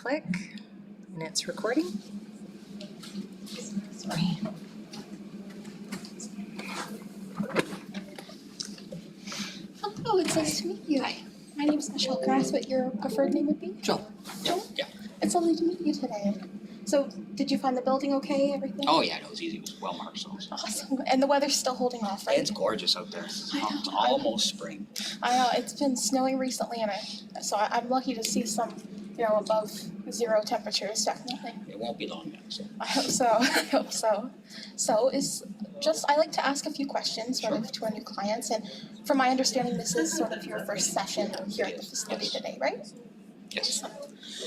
click and it's recording. Sorry. Hello, it's nice to meet you. Hi. My name is Michele Corr. What your preferred name would be? Joe. Joe? Yeah. It's lovely to meet you today. So, did you find the building okay, everything? Oh yeah, it was easy. It was well marked. So. Awesome. And the weather's still holding off, right? It's gorgeous out there. It's I know. almost spring. I know. It's been snowing recently, and I'm lucky to see some, above zero temperatures, definitely. It won't be long now. So. I hope so. I hope so. So, I like to ask a few questions sort of to our new clients, and from my understanding, this is sort of your first session here at the facility today, right? Yes.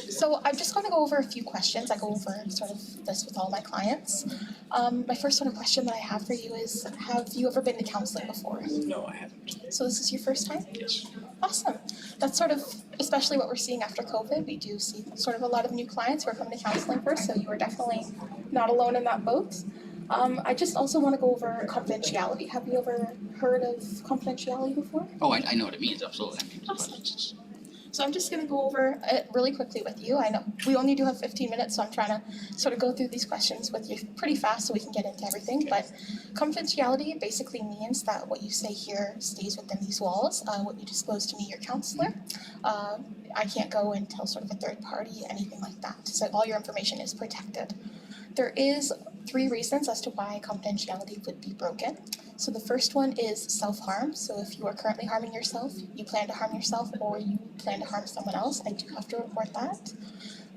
So I'm just going to go over a few questions. I go over sort of this with all my clients. My first sort of question that I have for you is, have you ever been to counseling before? No, I haven't. So this is your first time? Yes. Awesome. That's sort of, especially what we're seeing after COVID, we do see sort of a lot of new clients who are coming to counseling first, so you are definitely not alone in that boat. I just also want to go over confidentiality. Have you ever heard of confidentiality before? Oh, I know what it means. Absolutely. Awesome. So I'm just going to go over it really quickly with you. I know we only do have 15 minutes, so I'm trying to sort of go through these questions with you pretty fast so we can get into everything. Okay. But confidentiality basically means that what you say here stays within these walls. What you disclose to me, your counselor, I can't go and tell sort of a third party, anything like that. So all your information is protected. There is 3 reasons as to why confidentiality would be broken. So the first one is self-harm. So if you are currently harming yourself, you plan to harm yourself, or you plan to harm someone else, I do have to report that.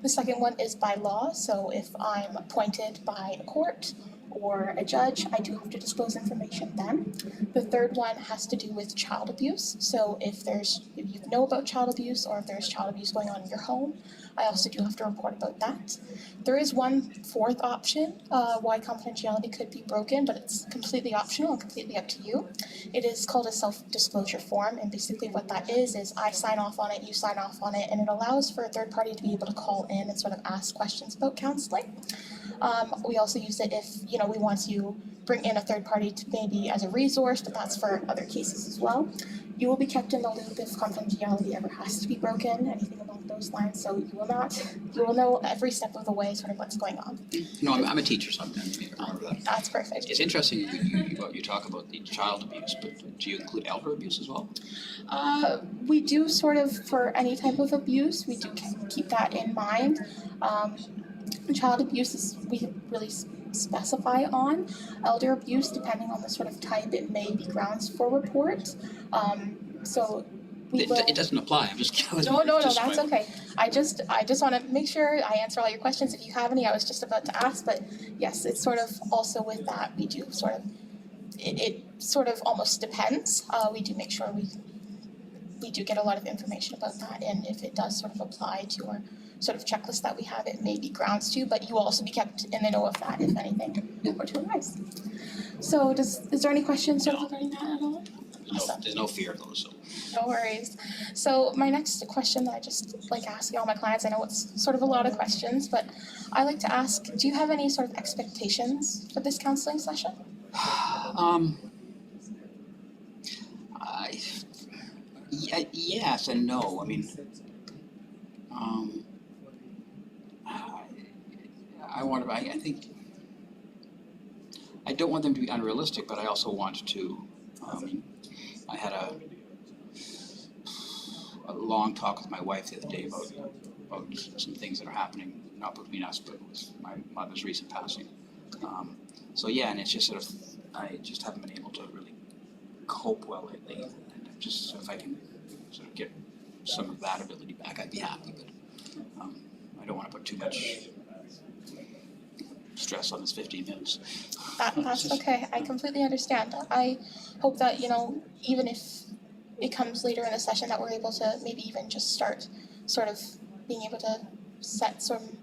The second one is by law. So if I'm appointed by a court or a judge, I do have to disclose information then. The third one has to do with child abuse. So if you know about child abuse, or if there's child abuse going on in your home, I also do have to report about that. There is one fourth option why confidentiality could be broken, but it's completely optional and completely up to you. It is called a self-disclosure form, and basically what that is I sign off on it, you sign off on it, and it allows for a third party to be able to call in and sort of ask questions about counseling. We also use it if, we want to bring in a third party to maybe as a resource, but that's for other cases as well. You will be kept in the loop if confidentiality ever has to be broken, anything along those lines, so you will know every step of the way sort of what's going on. No, I'm a teacher sometimes. Remember that. That's perfect. It's interesting you talk about the child abuse, but do you include elder abuse as well? We do sort of, for any type of abuse, we do keep that in mind. Child abuse is, we really specify on. Elder abuse, depending on the sort of type, it may be grounds for report. It doesn't apply. I'm just kidding. No, that's okay. I just want to make sure I answer all your questions. If you have any, I was just about to ask, but yes, it's sort of also with that, we do sort of, it sort of almost depends. We do make sure we do get a lot of information about that, and if it does sort of apply to our sort of checklist that we have, it may be grounds to, but you will also be kept in the know of that if anything were to arise. So is there any questions sort of regarding that at all? Awesome. There's no fear of those. So. No worries. So my next question that I just like asking all my clients, I know it's sort of a lot of questions, but I like to ask, do you have any sort of expectations for this counseling session? Yes and no. I mean, I think I don't want them to be unrealistic, but I also want to. I had a long talk with my wife the other day about some things that are happening, not between us, but with my mother's recent passing. And it's just sort of, I just haven't been able to really cope well lately, and just if I can sort of get some of that ability back, I'd be happy. But I don't want to put too much stress on this 15 minutes. That's okay. I completely understand. I hope that, even if it comes later in the session, that we're able to maybe even just start sort of being able to set some,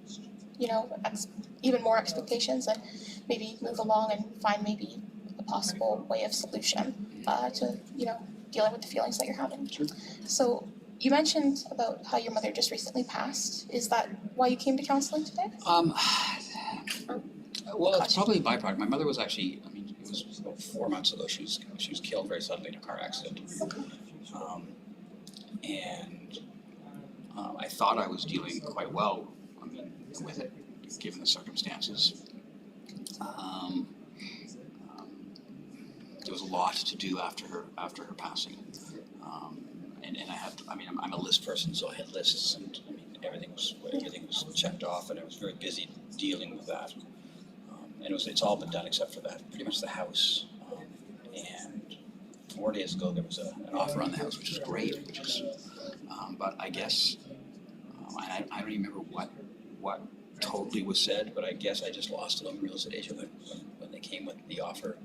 even more expectations, and maybe move along and find maybe a possible way of solution to, dealing with the feelings that you're having. Sure. So you mentioned about how your mother just recently passed. Is that why you came to counseling today? Well, it's probably a byproduct. My mother was actually, it was about 4 months ago. She was killed very suddenly in a car accident. Okay. I thought I was dealing quite well with it, given the circumstances. There was a lot to do after her passing, and I'm a list person, so I had lists, and I mean everything was checked off, and I was very busy dealing with that. And it's all been done except for that, pretty much the house. And 4 days ago there was an offer on the house, which is great, but I guess I don't even remember what totally was said, but I guess I just lost it on the real estate agent when they came with the offer.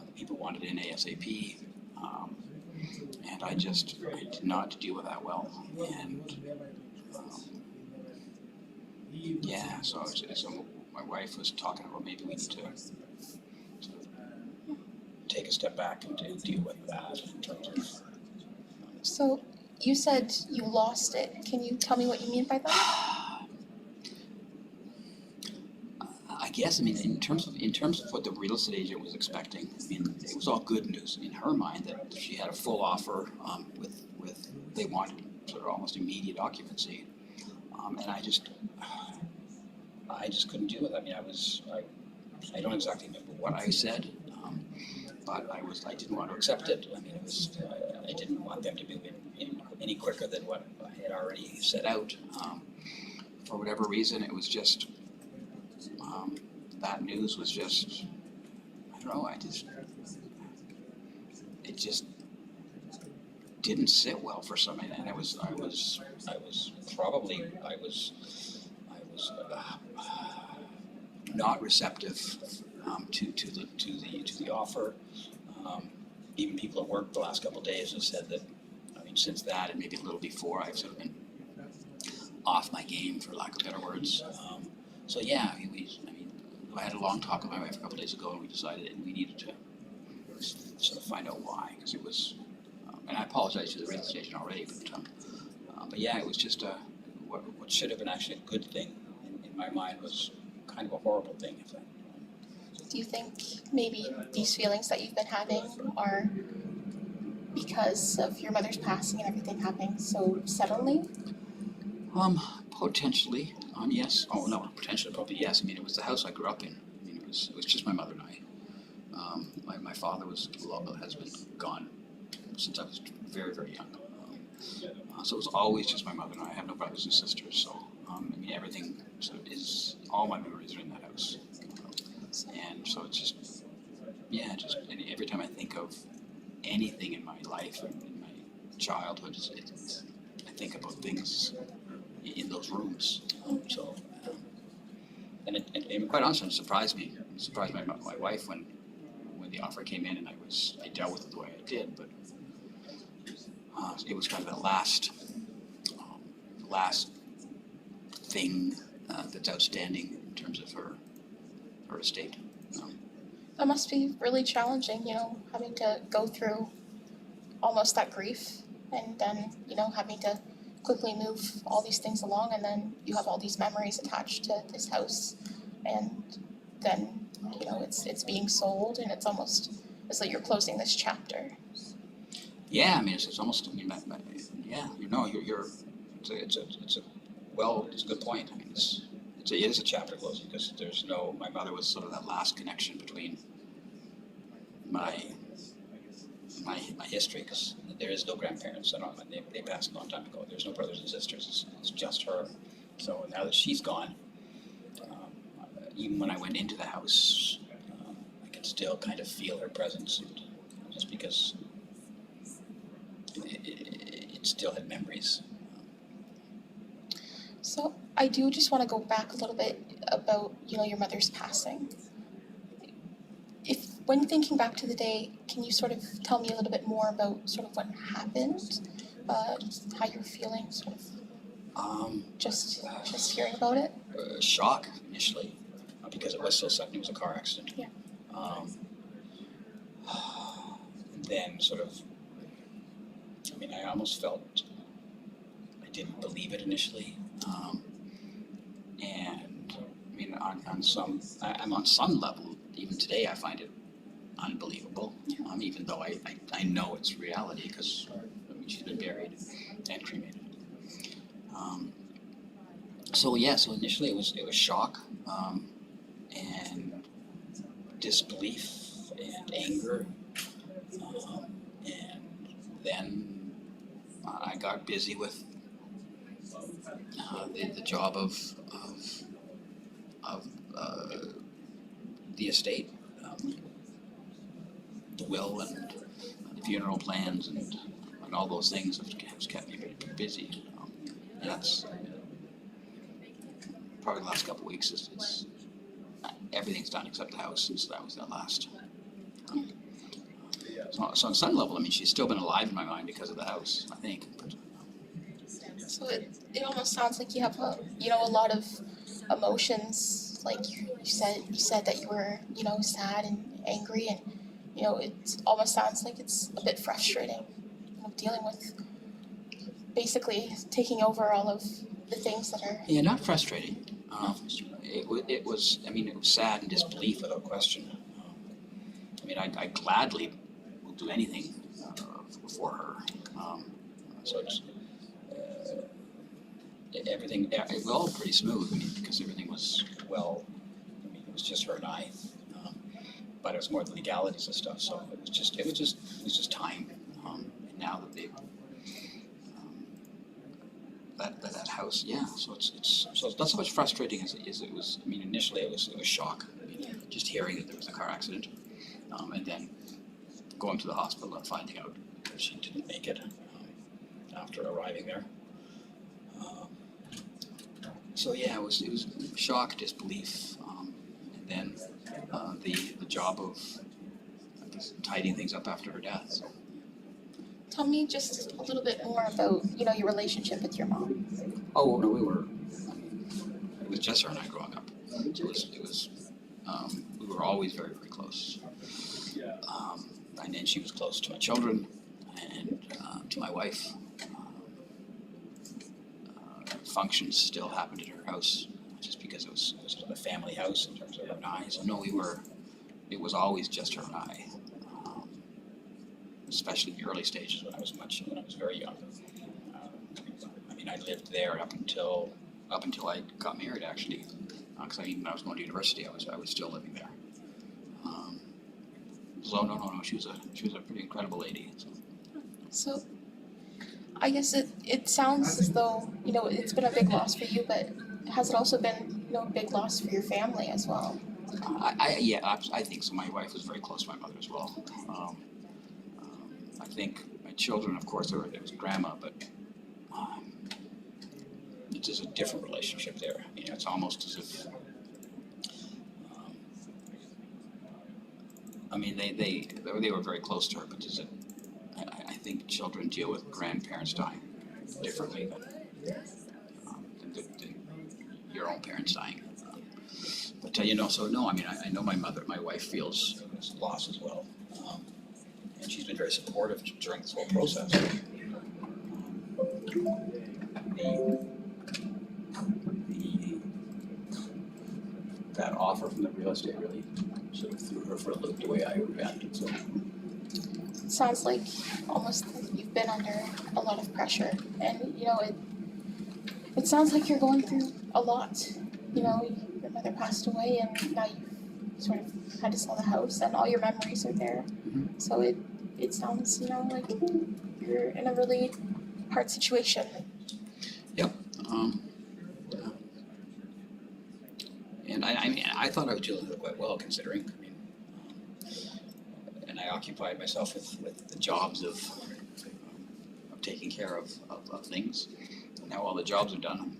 The people wanted in ASAP, and I did not deal with that well, and so my wife was talking about maybe we need to take a step back and deal with that in terms of. So you said you lost it. Can you tell me what you mean by that? I guess in terms of what the real estate agent was expecting, I mean it was all good news in her mind that she had a full offer with they wanted sort of almost immediate occupancy, and I just couldn't deal with it. I mean I don't exactly remember what I said, but I didn't want to accept it. I mean I didn't want them to move in any quicker than what I had already set out. For whatever reason, it was just. That news was just, I don't know, it just didn't sit well for some, and I was not receptive to the offer. Even people at work the last couple of days have said that, I mean, since that and maybe a little before, I've sort of been off my game, for lack of better words. So yeah, I had a long talk with my wife a couple of days ago, and we decided we needed to sort of find out why, because it was, and I apologize to the real estate agent already, but yeah, it was just what should have been actually a good thing in my mind was kind of a horrible thing. Do you think maybe these feelings that you've been having are because of your mother's passing and everything happening so suddenly? Potentially, yes. Oh no, potentially, probably yes. I mean, it was the house I grew up in. I mean, it was just my mother and I. My father has been gone since I was very, very young. So it was always just my mother and I. I have no brothers and sisters, so I mean, everything sort of all my memories are in that house. And so it's just, yeah, every time I think of anything in my life and in my childhood, I think about things in those rooms. And quite honestly, it surprised me. It surprised my wife when the offer came in, and I dealt with it the way I did. But it was kind of that last thing that's outstanding in terms of her estate. That must be really challenging, having to go through almost that grief and then, having to quickly move all these things along, and then you have all these memories attached to this house, and then, it's being sold, and it's like you're closing this chapter. Yeah, I mean, it's almost, I mean, yeah, it's a good point. I mean, it is a chapter closing, because my mother was sort of that last connection between my history, because there is no grandparents. They passed a long time ago. There's no brothers and sisters. It's just her. So now that she's gone, even when I went into the house, I can still kind of feel her presence, just because it still had memories. So I do just want to go back a little bit about, your mother's passing. When thinking back to the day, can you sort of tell me a little bit more about sort of what happened, how you're feeling, sort of, just hearing about it? Shock initially, because it was so sudden. It was a car accident. Yeah. Then sort of, I mean, I almost felt I didn't believe it initially, and I mean, on some level, even today, I find it unbelievable, even though I know it's reality, because she's been buried and cremated. So initially it was shock, and disbelief and anger, and then I got busy with the job of the estate, the will and the funeral plans and all those things have kept me pretty busy. And that's probably the last couple of weeks. It's everything's done except the house since that was the last. So on some level, I mean, she's still been alive in my mind because of the house, I think. But, So it almost sounds like you have a lot of emotions. Like you said that you were sad and angry, and it almost sounds like it's a bit frustrating, dealing with basically taking over all of the things that are. yeah, not frustrating. It was sad and disbelief without question. I mean, I gladly will do anything for her. So it's everything. It was all pretty smooth. I mean, because everything was well. I mean, it was just her and I. But it was more the legalities and stuff. So it was just time. And now that they that house, yeah. So it's not so much frustrating as it was. I mean, initially it was shock. I mean, just hearing that there was a car accident, and then going to the hospital and finding out that she didn't make it after arriving there. So yeah, it was shock, disbelief, and then the job of I guess tidying things up after her death. So. Tell me just a little bit more about your relationship with your mom. Oh no, it was just her and I growing up. It was we were always very, very close. And then she was close to my children and to my wife. Functions still happened at her house, just because it was a family house in terms of her and I. So no, it was always just her and I. Especially in the early stages when I was very young. I mean, I lived there up until I got married, actually. Because when I was going to university, I was still living there. So no, she was a pretty incredible lady. So I guess it sounds as though it's been a big loss for you, but has it also been a big loss for your family as well? I think so. My wife was very close to my mother as well. I think my children, of course, there was grandma, but it's just a different relationship there. I mean, it's almost as if, they were very close to her, but I think children deal with grandparents dying differently than your own parents dying. But so no, I mean, I know my wife feels loss as well. And she's been very supportive during this whole process. That offer from the real estate really sort of threw her for a loop the way I reacted. So It sounds like almost you've been under a lot of pressure, and it sounds like you're going through a lot. Your mother passed away, and now you've sort of had to sell the house, and all your memories are there. Mm-hmm. So it sounds like you're in a really hard situation. Yep. And I thought I was dealing with it quite well, considering. I mean, and I occupied myself with the jobs of taking care of things. Now all the jobs are done.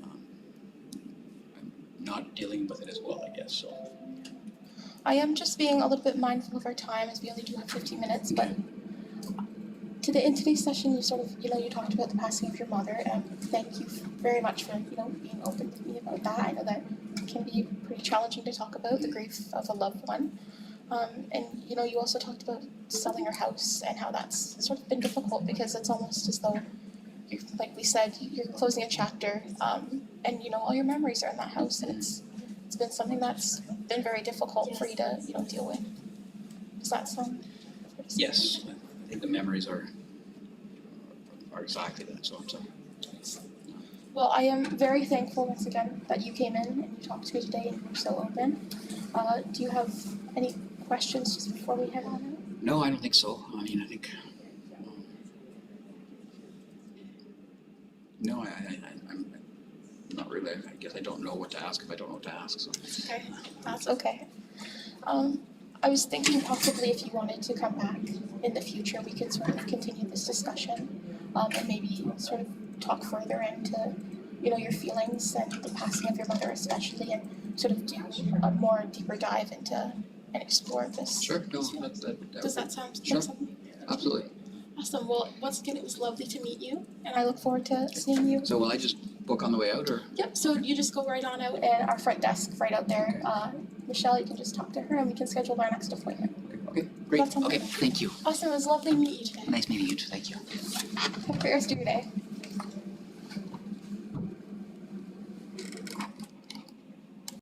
I'm not dealing with it as well, I guess. So. I am just being a little bit mindful of our time, as we only do have 15 minutes, but in today's session, you sort of, you talked about the passing of your mother, and thank you very much for, being open with me about that. I know that can be pretty challenging to talk about, the grief of a loved one. And, you also talked about selling your house and how that's sort of been difficult, because it's almost as though, like we said, you're closing a chapter, and, all your memories are in that house, and it's been something that's been very difficult for you to, deal with. Does that sound? Yes, I think the memories are exactly that. So Well, I am very thankful once again that you came in and you talked to me today and you were so open. Do you have any questions just before we head on out? No, I don't think so. I mean, I think, no, I'm not really, I guess I don't know what to ask if I don't know what to ask, so. Okay, that's okay. I was thinking possibly if you wanted to come back in the future, we could sort of continue this discussion, and maybe sort of talk further into, you know, your feelings and the passing of your mother especially, and sort of do a more deeper dive into and explore this. Sure, no, that Does that sound Sure. like something? absolutely. Awesome. Well, once again, it was lovely to meet you, and I look forward to seeing you. So will I just book on the way out, or? Yep. So you just go right on out, and our front desk right out there. Michelle, you can just talk to her, and we can schedule our next appointment. Okay, great, That sounds okay, good. thank you. Awesome. It was lovely to meet you today. Nice meeting you too, thank you. Have a great rest of your day.